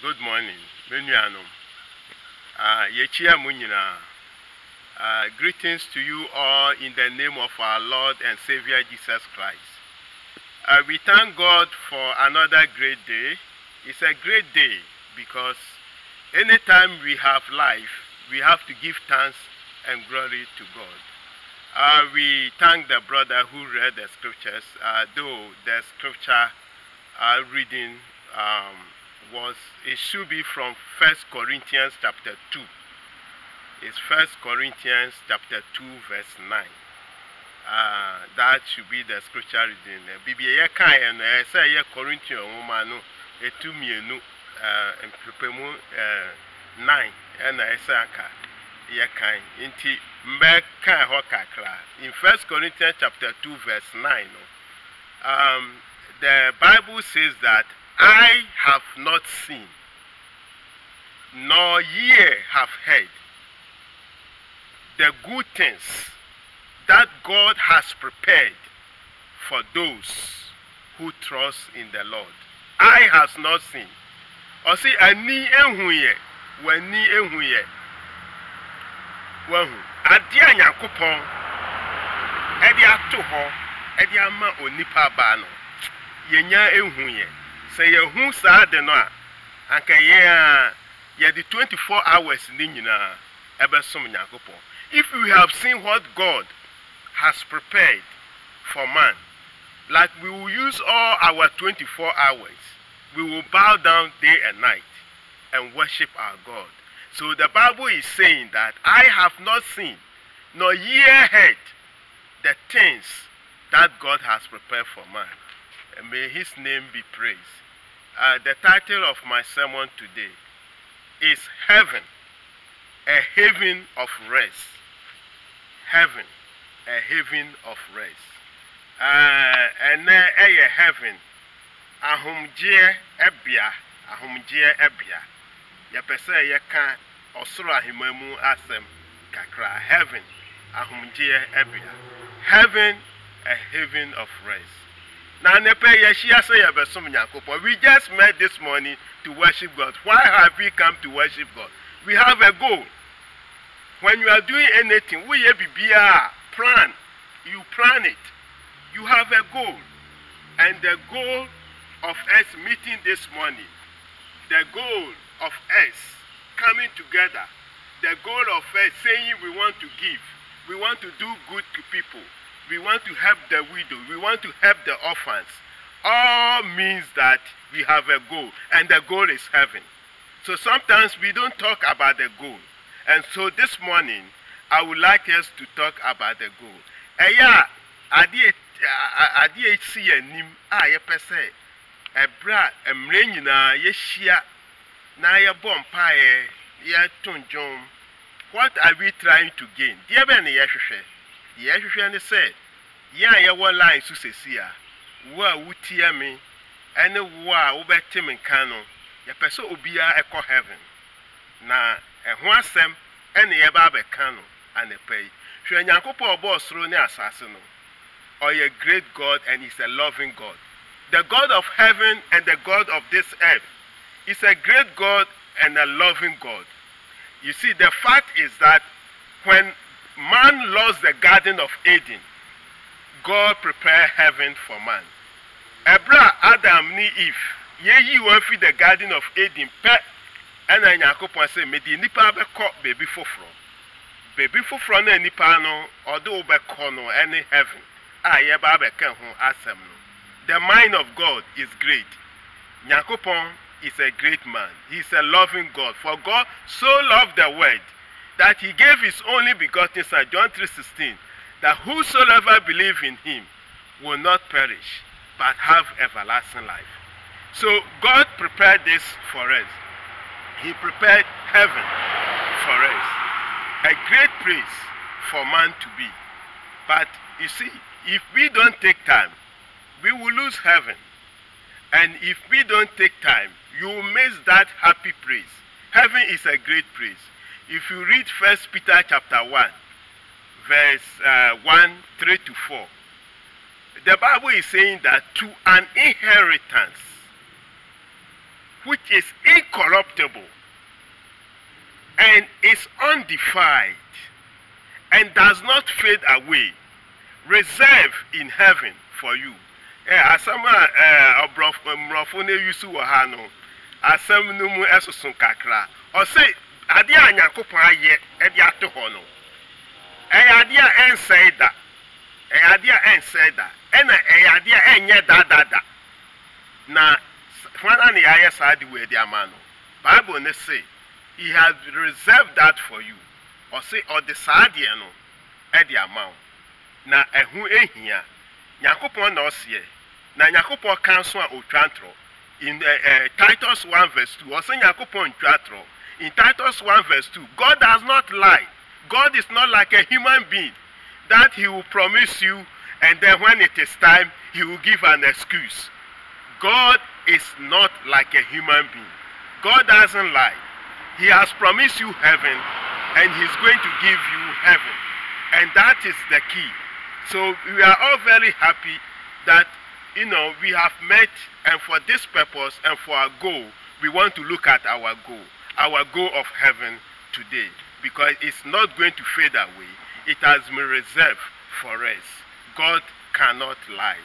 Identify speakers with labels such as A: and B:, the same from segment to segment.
A: Good morning. Menuanom. Yechia munyina. Greetings to you all in the name of our Lord and Savior Jesus Christ. We thank God for another great day. It's a great day because anytime we have life, we have to give thanks and glory to God. We thank the brother who read the scriptures, though the scripture reading it should be from 1 Corinthians chapter 2. It's 1 Corinthians chapter 2 verse 9. That should be the scripture reading. Bibi kan na say Corinthians woman no etumienu empepemu 9 na esa aka ye kan nti mbe kan ho kakra. In 1 Corinthians chapter 2 verse 9 the Bible says that I have not seen, nor ye have heard the good things that God has prepared for those who trust in the Lord. I has not seen. Or see, ani ehuye, wani ehuye. Wahu, adia Nyankopon, edi ato ho, edi ama onipa ba no. Yenya ehuye. Say who said the no anka ye the 24 hours ni nyina ebesom Nyankopon. If we have seen what God has prepared for man, like we will use all our 24 hours, we will bow down day and night and worship our God. So the Bible is saying that I have not seen nor ear heard the things that God has prepared for man. And may his name be praised. The title of my sermon today is Heaven, a Haven of Rest. Heaven, a Haven of Rest. And a heaven, ahumjie ebia. Ya pese ye kan osoro ahimemu asem kakra. Heaven, ahumjie ebia. Heaven, a haven of rest. Now, we just met this morning to worship God. Why have we come to worship God? We have a goal. When you are doing anything, plan. You plan it. You have a goal. And the goal of us meeting this morning, the goal of us coming together, the goal of us saying we want to give, we want to do good to people, we want to help the widow, we want to help the orphans. All means that we have a goal, and the goal is heaven. So sometimes we don't talk about the goal. And so this morning, I would like us to talk about the goal. What are we trying to gain? Yeshua said, "Ya wa line su sesia, wa wutia me, ene wa ubeti me kano, ya peso obia eko heaven. Na ho asem ene ye ba be kano anepai. Hwe Nyankopon obo osoro ne asase no. Or a great God and he's a loving God. The God of heaven and the God of this earth is a great God and a loving God. You see, the fact is that when man lost the Garden of Eden, God prepared heaven for man. Ebra Adam ni Eve, ye went through the Garden of Eden, pet, and I Nyankopon say, me di nipa be caught baby fofro. Baby fofro na nipa no, although be kono any heaven. Ye ba be ken ho asem no. The mind of God is great. Nyankopon is a great man. He is a loving God. For God so loved the world that he gave his only begotten son, John 3:16, that whosoever believe in him will not perish, but have everlasting life. So God prepared this for us. He prepared heaven for us. A great place for man to be. But you see, if we don't take time, we will lose heaven. And if we don't take time, you will miss that happy place. Heaven is a great place. If you read 1 Peter chapter 1, verse 1, 3 to 4, the Bible is saying that to an inheritance which is incorruptible and is undefiled and does not fade away, reserved in heaven for you. Asama obrofo na yusu wo ha no, asam no mu esoso kakra. O say ade a Nyankopon aye e de ato ho no. Ade a ensei da. Ade a ensei da. Ena ade a enye da. Na fana ne aye sa de we de amano. Bible ne say he has reserved that for you. Or say or the sadie no e de amount. Na ehu ehia Nyankopon na osie na Nyankopon kanso a otwantro in Titus 1 verse 2. Or say Nyankopon twatro in Titus 1 verse 2. God does not lie. God is not like a human being that he will promise you and then when it is time he will give an excuse. God is not like a human being. God doesn't lie. He has promised you heaven and he's going to give you heaven. And that is the key. So we are all very happy that, we have met, and for this purpose and for our goal, we want to look at our goal of heaven today, because it's not going to fade away. It has been reserved for us. God cannot lie.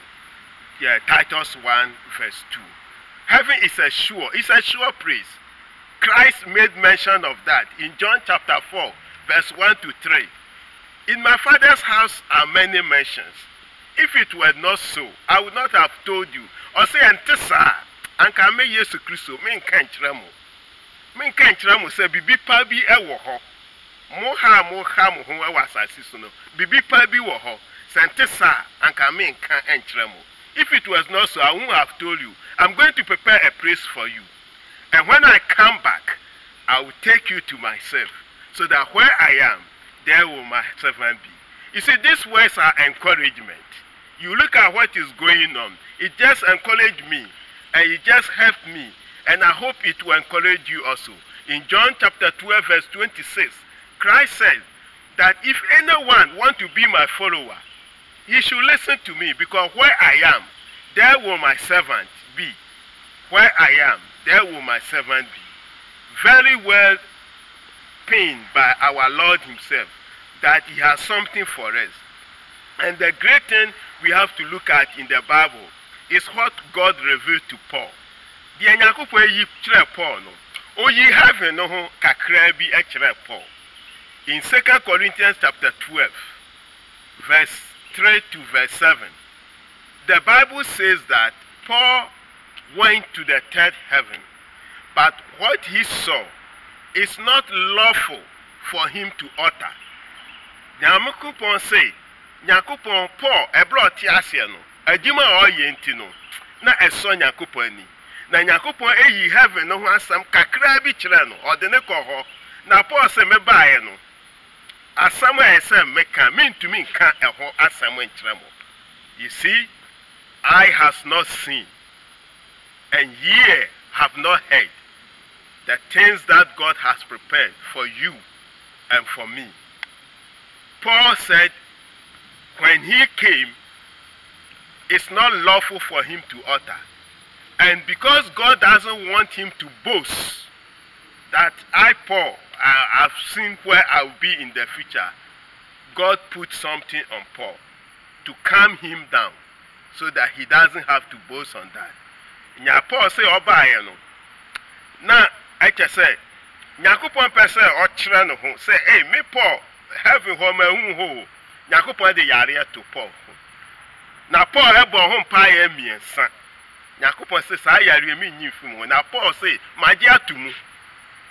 A: Yeah, Titus 1 verse 2. Heaven is a sure place. Christ made mention of that in John chapter 4 verse 1 to 3. In my Father's house are many mansions. If it were not so, I would not have told you. Or say, Antisa, Anka me Yesu Christo, me nkanchiramo. Me nkanchiramo say, bibi pa bi ewo ho. Mo ha mo ho ewa asase so no. Bibi pa bi wo ho. Santisa, Anka me nkanchiramo. If it was not so, I wouldn't have told you. I'm going to prepare a place for you. And when I come back, I will take you to myself, so that where I am, there will my servant be. You see, these words are encouragement. You look at what is going on. It just encouraged me, and it just helped me, and I hope it will encourage you also. In John chapter 12 verse 26, Christ said that if anyone wants to be my follower, he should listen to me, because where I am, there will my servant be. Where I am, there will my servant be. Very well pained by our Lord himself, that he has something for us. And the great thing we have to look at in the Bible is what God revealed to Paul. The Nyankopon yi kire Paul no. O yi heaven no ho kakra bi e kire Paul. In 2 Corinthians chapter 12 verse 3 to verse 7. The Bible says that Paul went to the third heaven, but what he saw is not lawful for him to utter. Nyankopon say, Nyankopon Paul ebro ti ase no, adwuma o ye nti no, na eso Nyankopon ni. Na Nyankopon eyi heaven no ho asam kakra bi kire no, ode ne kɔ hɔ. Na Paul say me baaye no, asam a esem meka, mentumi nka ɛho asam nkire mo. You see, eye has not seen, and ear have not heard the things that God has prepared for you and for me. Paul said, when he came, it's not lawful for him to utter. And because God doesn't want him to boast that I, Paul, I've seen where I'll be in the future, God put something on Paul to calm him down so that he doesn't have to boast on that. Nya Paul say obaye no. Na I just say Nyankopon pese o kire no ho say hey me Paul heaven ho ma hu ho. Nyankopon de yare to Paul. Na Paul ebo ho mpa ya miensa. Nyankopon say sa yare mi nyimfu mu. Na Paul say maje atumu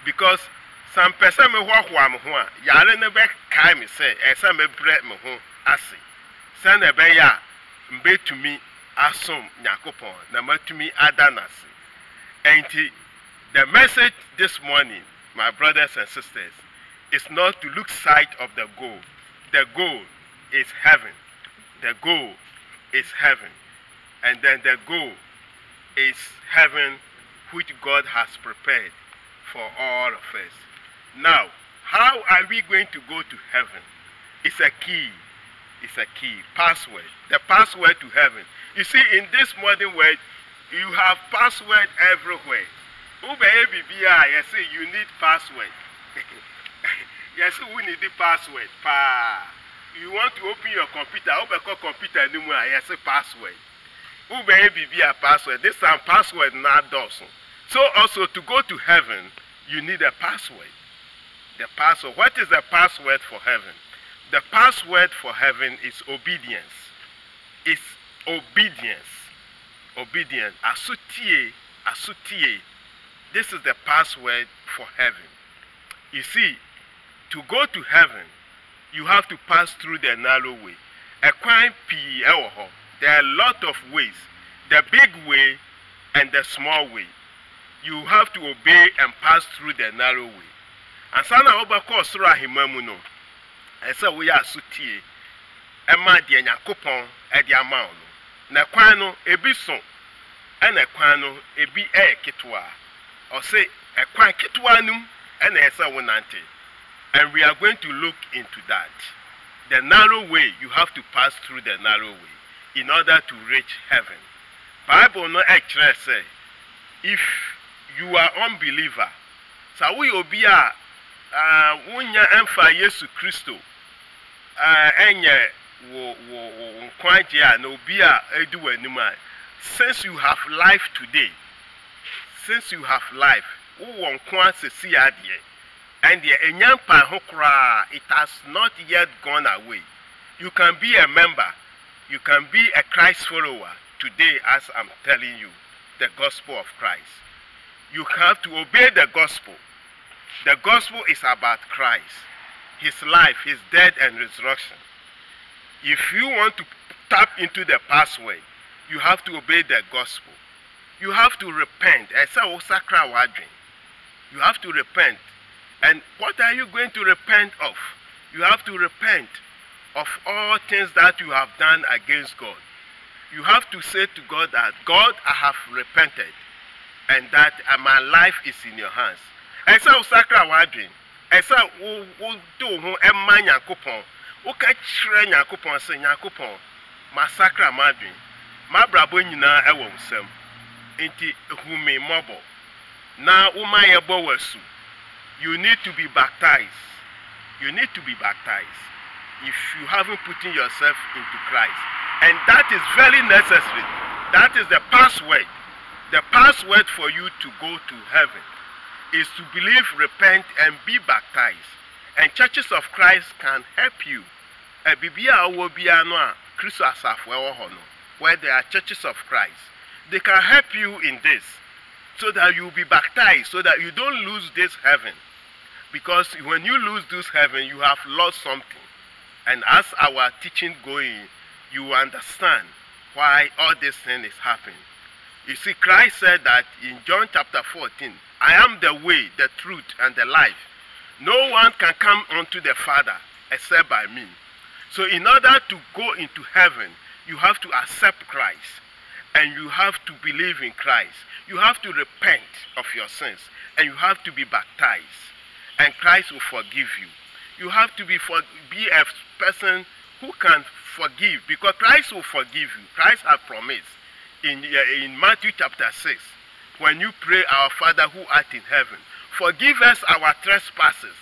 A: because some person me hwa me ho a yare ne be kai me say esa me bre me ho ase. Say na be ya mbetumi asom Nyankopon na matumi adanase. And the message this morning, my brothers and sisters, is not to lose sight of the goal. The goal is heaven. The goal is heaven. And then the goal is heaven, which God has prepared for all of us. Now, how are we going to go to heaven? It's a key. It's a key. Password. The password to heaven. You see, in this modern world, you have password everywhere. Ube BBI, you say you need password. Yes, we need the password. You want to open your computer, open your computer anymore, yes, a password. Ube BBI password. This time password not dozen. So also to go to heaven, you need a password. The password. What is the password for heaven? The password for heaven is obedience. It's obedience. Obedience. Asutie. Asutie. This is the password for heaven. You see, to go to heaven, you have to pass through the narrow way. There are a lot of ways. The big way and the small way. You have to obey and pass through the narrow way. And sana obako sura himamuno. Esa we are sutie. Emma di Yakopon edi amount. Na kwano ebi son. And a kwano ebi kitwa. Or say a kwan kitwanum and esa wonante. And we are going to look into that. The narrow way, you have to pass through the narrow way in order to reach heaven. Bible no actually say, if you are unbeliever, so we obia wunya emfa Yesu Kristo enye wo nkwaje a na obia edu anima. Since you have life today, since you have life, wo nkwa sesi adie, and the enyampa hokra, it has not yet gone away. You can be a member, you can be a Christ follower today, as I'm telling you the gospel of Christ. You have to obey the gospel. The gospel is about Christ, his life, his death and resurrection. If you want to tap into the password, you have to obey the gospel. You have to repent. You have to repent. And what are you going to repent of? You have to repent of all things that you have done against God. You have to say to God that, God, I have repented, and that my life is in your hands. Esa usakra wadwin. Esa wo do ho emma Yakopon. Wo ka kire Yakopon se Yakopon masakra madwin. Ma brabo nyina ewo nsam. Enti hume mobo. Na wo ma yebo wasu. You need to be baptized. You need to be baptized if you haven't put yourself into Christ. And that is very necessary. That is the password. The password for you to go to heaven is to believe, repent, and be baptized. And churches of Christ can help you. Where there are churches of Christ, they can help you in this, so that you will be baptized, so that you don't lose this heaven. Because when you lose this heaven, you have lost something. And as our teaching going, you understand why all this thing is happening. You see, Christ said that in John chapter 14, I am the way, the truth, and the life. No one can come unto the Father except by me. So in order to go into heaven, you have to accept Christ. And you have to believe in Christ. You have to repent of your sins. And you have to be baptized. And Christ will forgive you. You have to be a person who can forgive, because Christ will forgive you. Christ has promised in Matthew chapter 6, when you pray, our Father who art in heaven, forgive us our trespasses,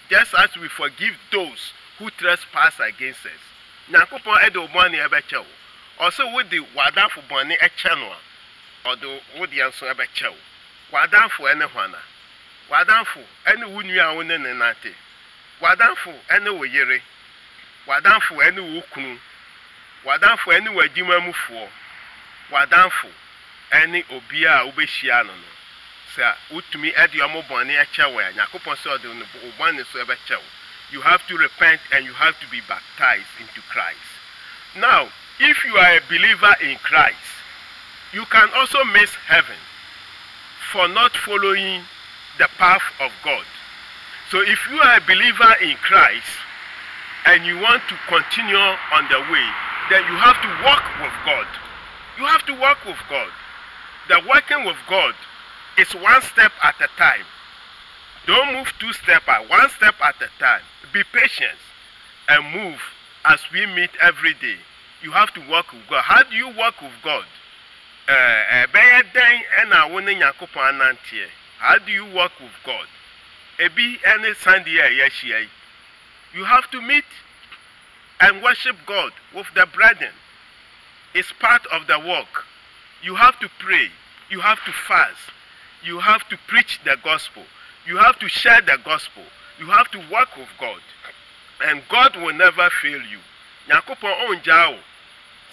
A: just as we forgive those who trespass against us. Nyankopon edo boni ebechewo. Also with the wadanfo boni echano, or the wodianso ebechewo. Wadanfo ene hwana. Wadanfo ene wunua wone nenate. Wadanfo ene woyere. Wadanfo ene wokunu. Wadanfo ene wajimamufuo. Wadanfo ene obia ubeshia no. Sa utumi edi omoboni echewo ya. Nyakopon se odi oboni so ebechewo. You have to repent and you have to be baptized into Christ. Now, if you are a believer in Christ, you can also miss heaven for not following the path of God. So if you are a believer in Christ and you want to continue on the way, then you have to walk with God. You have to walk with God. The working with God is one step at a time. Don't move two steps, one step at a time. Be patient and move as we meet every day. You have to walk with God. How do you walk with God? How do you walk with God? Ebi any Sunday yeshi, you have to meet and worship God with the brethren. It's part of the work. You have to pray. You have to fast. You have to preach the gospel. You have to share the gospel. You have to work with God. And God will never fail you. Nyankopon onjao.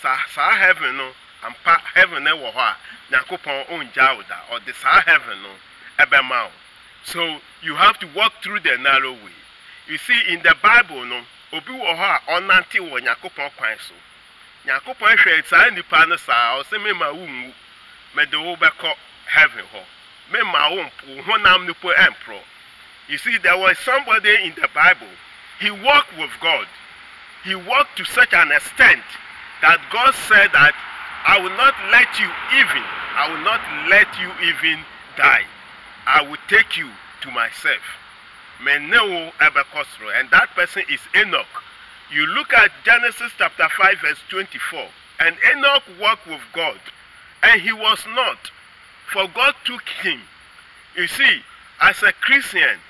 A: Sa heaven no. Ampa heaven ewo ho. Nyankopon onjao da. Or the sa heaven no. Ebema. So you have to walk through the narrow way. You see in the Bible no. Obi wo ho onante wo Nyankopon kwan so. Nyankopon hwe sa nipa no sa. O se me ma wu me de wo beko heaven ho. Me ma wo honam nipo empro. You see, there was somebody in the Bible, he walked with God. He walked to such an extent that God said that I will not let you even die. I will take you to myself. And that person is Enoch. You look at Genesis chapter 5 verse 24. And Enoch walked with God. And he was not. For God took him. You see, as a Christian,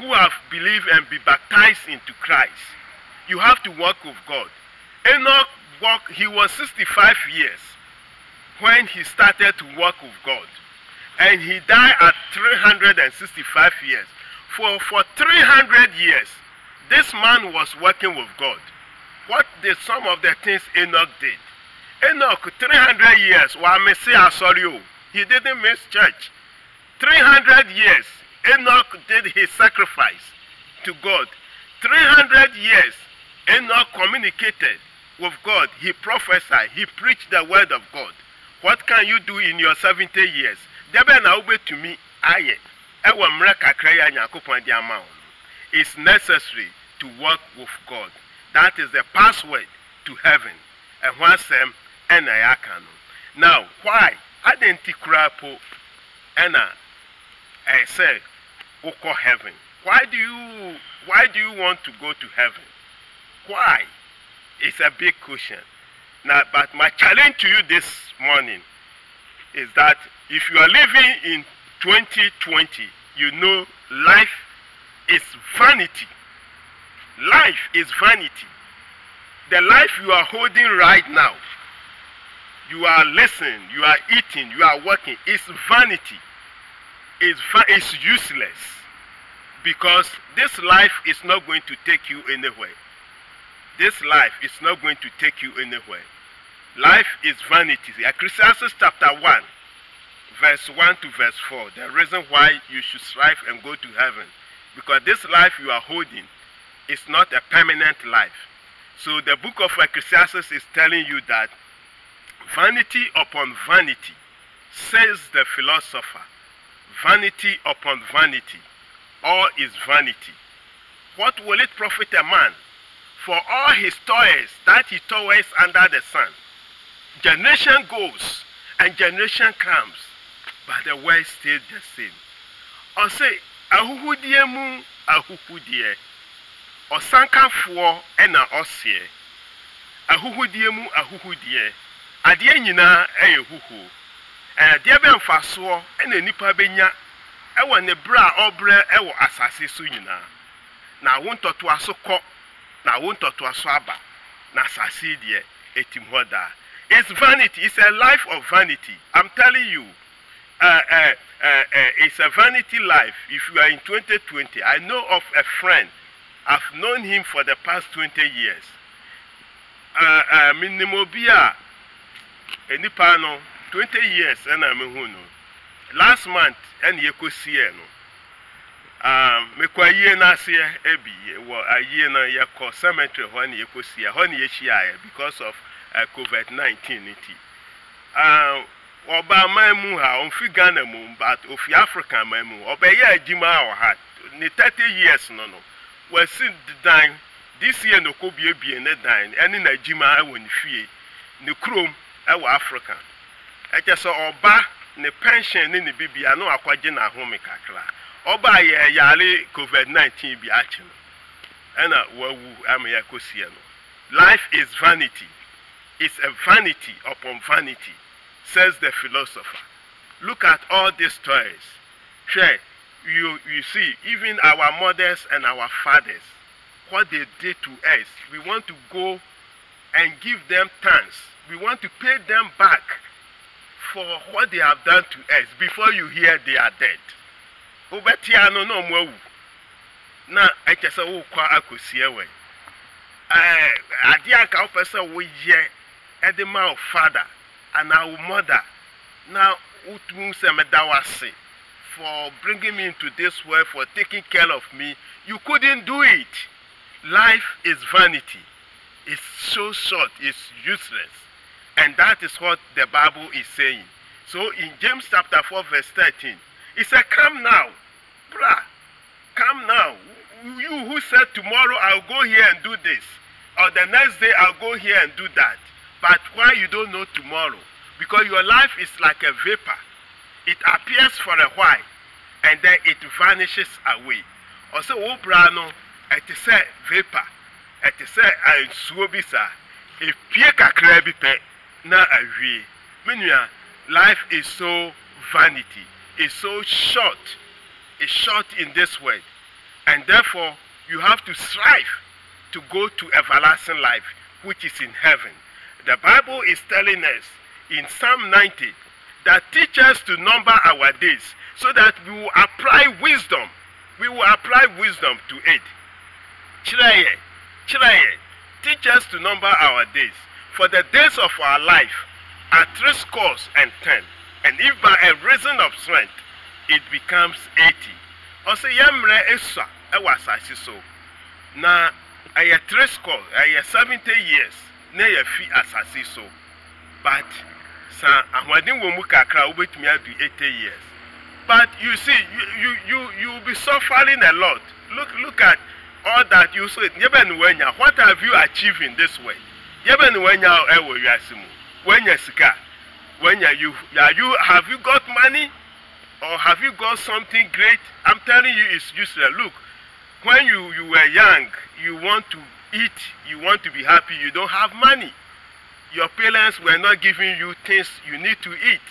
A: who have believed and be baptized into Christ, you have to walk with God. Enoch walked, he was 65 years when he started to walk with God. And he died at 365 years. For 300 years, this man was working with God. What did some of the things Enoch did? Enoch, 300 years, he didn't miss church. 300 years, Enoch did his sacrifice to God. 300 years, Enoch communicated with God. He prophesied. He preached the word of God. What can you do in your 70 years? It's necessary to work with God. That is the password to heaven. And once now, why? I didn't po I say Oko heaven. Why do you want to go to heaven? Why? It's a big question. Now, but my challenge to you this morning is that if you are living in 2020, you know life is vanity. Life is vanity. The life you are holding right now, you are listening, you are eating, you are working, is vanity. It's useless. Because this life is not going to take you anywhere. This life is not going to take you anywhere. Life is vanity. Ecclesiastes chapter 1, verse 1 to verse 4. The reason why you should strive and go to heaven. Because this life you are holding is not a permanent life. So the book of Ecclesiastes is telling you that vanity upon vanity, says the philosopher. Vanity upon vanity. All is vanity. What will it profit a man for all his toils that he toils under the sun? Generation goes and generation comes, but the word stays the same. Or say, ahuhudie mu ahuhudie. Osankafoɔ ɛna ɔseɛ. Ahuhudie mu ahuhudie. Adeɛ nyinaa ɛyɛ huhu. Adeɛ bɛ mfasoɔ ɛna nipa benya ɛwɔ ne bra ɔbrɛ ɛwɔ asase so nyinaa. Na wo ntɔtoa so kɔ, na wo ntɔtoa so aba. Na asase deɛ etim hɔ daa. It's vanity. It's a life of vanity. I'm telling you, it's a vanity life. If you are in 2020, I know of a friend. I've known him for the past 20 years. Minimobia, enipano, 20 years, and I'm a last month, and you could see it. Mekwaye na se ebi wo aye na yakọ cemetery when you could see when you because of COVID-19 oba mamu ha on fi Ghana mu but ofi Africa mamu obeye adwuma o ha ni 30 years no we see dan this year no ko bie ne dan ene na adwuma e woni fie ne krom e wo Africa e je so oba ne pension ne bibia no akwaje na home kakra oba ye yale COVID-19 bi achi no ena wawu am yakosie no. Life is vanity. It's a vanity upon vanity, says the philosopher. Look at all these toys. Sure, you see, even our mothers and our fathers, what they did to us, we want to go and give them thanks. We want to pay them back for what they have done to us before you hear they are dead. Obetia no no mwa. Na ekese wo kwa akosie we. Ade aka wo pese wo ye edema of father and our mother. Now utum se medawase for bringing me into this world, for taking care of me. You couldn't do it. Life is vanity. It's so short, it's useless. And that is what the Bible is saying. So in James chapter 4 verse 13, it said, come now, brah, come now. You who said tomorrow I'll go here and do this, or the next day I'll go here and do that. But why you don't know tomorrow? Because your life is like a vapor. It appears for a while, and then it vanishes away. Also, brano, it is a vapor. It is a suobisa. If pie kakra bi pe na awie. Menua, life is so vanity. It's so short. It's short in this world. And therefore, you have to strive to go to everlasting life, which is in heaven. The Bible is telling us in Psalm 90 that teach us to number our days so that we will apply wisdom. We will apply wisdom to it. Chiraye, teach us to number our days. For the days of our life are 70. And if by a reason of strength it becomes 80. Also, yamre eswa ewasasi so. Na aya 70 years na ya fi asasi so. But sa ahwadin wo mu kakra obetumi adu 80 years. But you see, you will be suffering a lot. Look at all that you said. What have you achieved in this way? Have you got money? Or have you got something great? I'm telling you, it's useless. Look, when you were young, you want to eat, you want to be happy, you don't have money. Your parents were not giving you things you need to eat.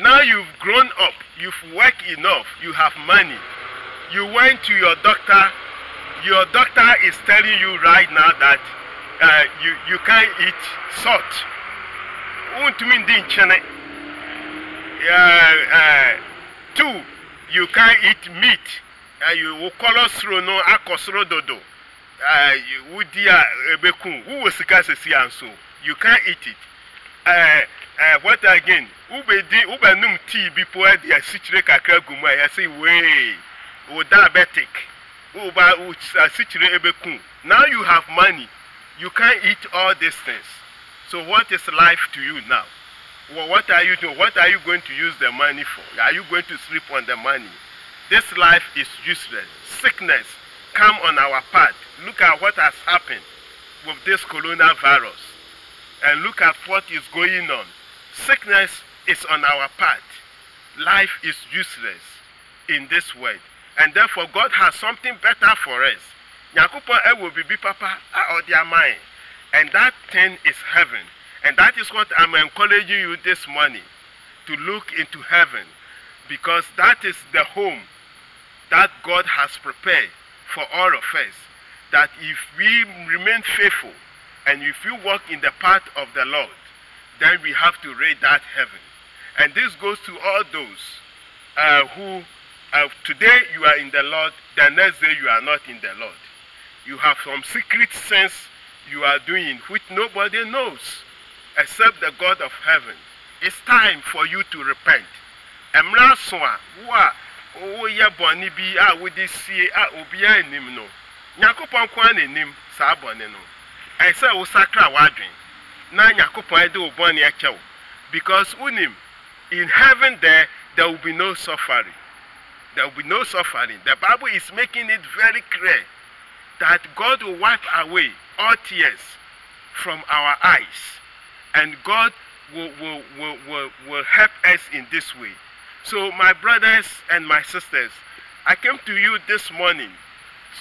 A: Now you've grown up, you've worked enough, you have money. You went to your doctor is telling you right now that you can't eat salt. Two, you can't eat meat. You will cholesterol no akosro dodo. You can't eat it. What again? Ubenum tea before the citric akaguma. I say, way, diabetic. Now you have money. You can't eat all these things. So what is life to you now? Well, what are you doing? What are you going to use the money for? Are you going to sleep on the money? This life is useless. Sickness come on our path. Look at what has happened with this coronavirus. And look at what is going on. Sickness is on our path. Life is useless in this world. And therefore God has something better for us. Nyankopon will be papa or their mind. And that thing is heaven. And that is what I'm encouraging you this morning, to look into heaven, because that is the home that God has prepared for all of us. That if we remain faithful and if we walk in the path of the Lord, then we have to raid that heaven. And this goes to all those who today you are in the Lord, the next day you are not in the Lord. You have some secret sins you are doing which nobody knows except the God of heaven. It's time for you to repent. Emra soa wa o ye boni bi a wo de sie a obi anim no. Nyakopon kwa na nim sa boni no. I say wo sakra wadwen. Na Nyakopon de wo boni achew. Because unim in heaven there will be no suffering. There will be no suffering. The Bible is making it very clear that God will wipe away all tears from our eyes. And God will help us in this way. So my brothers and my sisters, I came to you this morning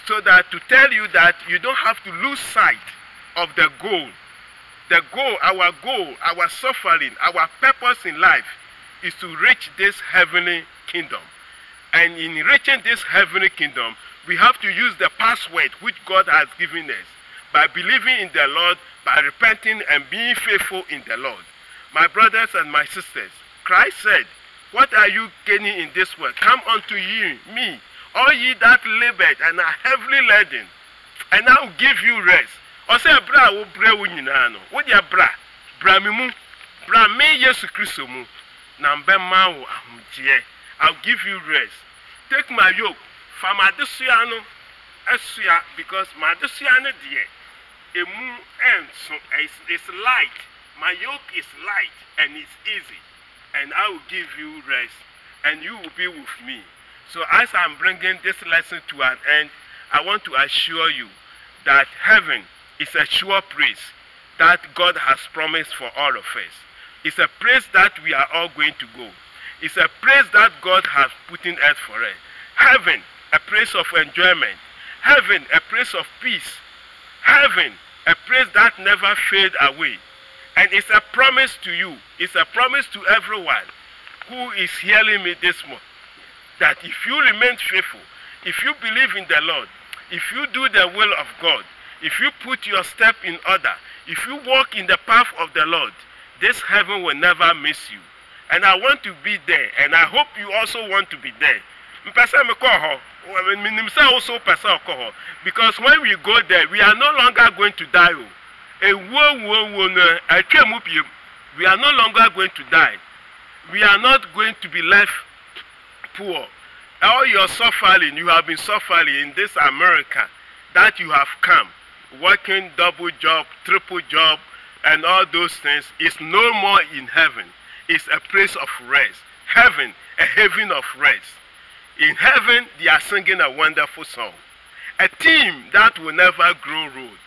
A: so that to tell you that you don't have to lose sight of the goal. The goal, our suffering, our purpose in life is to reach this heavenly kingdom. And in reaching this heavenly kingdom, we have to use the password which God has given us by believing in the Lord, by repenting and being faithful in the Lord. My brothers and my sisters, Christ said, what are you gaining in this world? Come unto me, all ye that labored and are heavily laden, and I will give you rest. Ose bra wo bra wo nyina no. Wo dia bra me mu, bra me Yesu Kristo mu. Na mbe ma wo ahomgye. I'll give you rest. Take my yoke from adesua no asua, because my adesua no de emu enso is light. My yoke is light and it's easy, and I will give you rest, and you will be with me. So as I'm bringing this lesson to an end, I want to assure you that heaven is a sure place that God has promised for all of us. It's a place that we are all going to go. It's a place that God has put in us for us. Heaven, a place of enjoyment. Heaven, a place of peace. Heaven, a place that never fades away. And it's a promise to you. It's a promise to everyone who is hearing me this morning, that if you remain faithful, if you believe in the Lord, if you do the will of God, if you put your step in order, if you walk in the path of the Lord, this heaven will never miss you. And I want to be there, and I hope you also want to be there. Because when we go there, we are no longer going to die. We are no longer going to die. We are not going to be left poor. All your suffering, you have been suffering in this America, that you have come, working double job, triple job, and all those things, is no more in heaven. It's a place of rest. Heaven, a haven of rest. In heaven, they are singing a wonderful song. A team that will never grow old.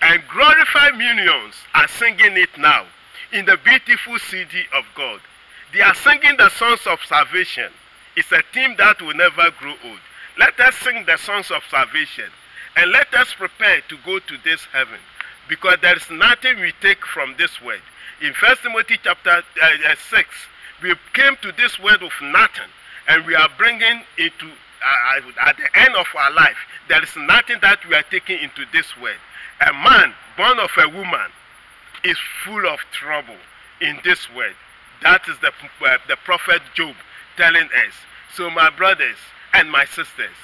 A: And glorified millions are singing it now in the beautiful city of God. They are singing the songs of salvation. It's a team that will never grow old. Let us sing the songs of salvation, and let us prepare to go to this heaven, because there is nothing we take from this world. In 1 Timothy chapter 6, we came to this world with nothing, and we are bringing into at the end of our life, there is nothing that we are taking into this world. A man born of a woman is full of trouble in this world. That is the prophet Job telling us. So my brothers and my sisters,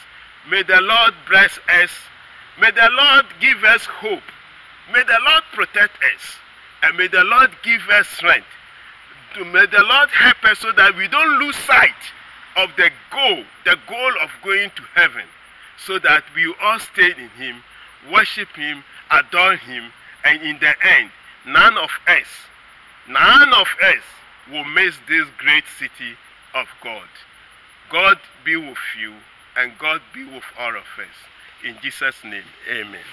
A: may the Lord bless us. May the Lord give us hope. May the Lord protect us. And may the Lord give us strength. May the Lord help us so that we don't lose sight of the goal of going to heaven, so that we all stay in Him, worship Him, adore Him, and in the end, none of us will miss this great city of God. God be with you, and God be with all of us. In Jesus' name, amen.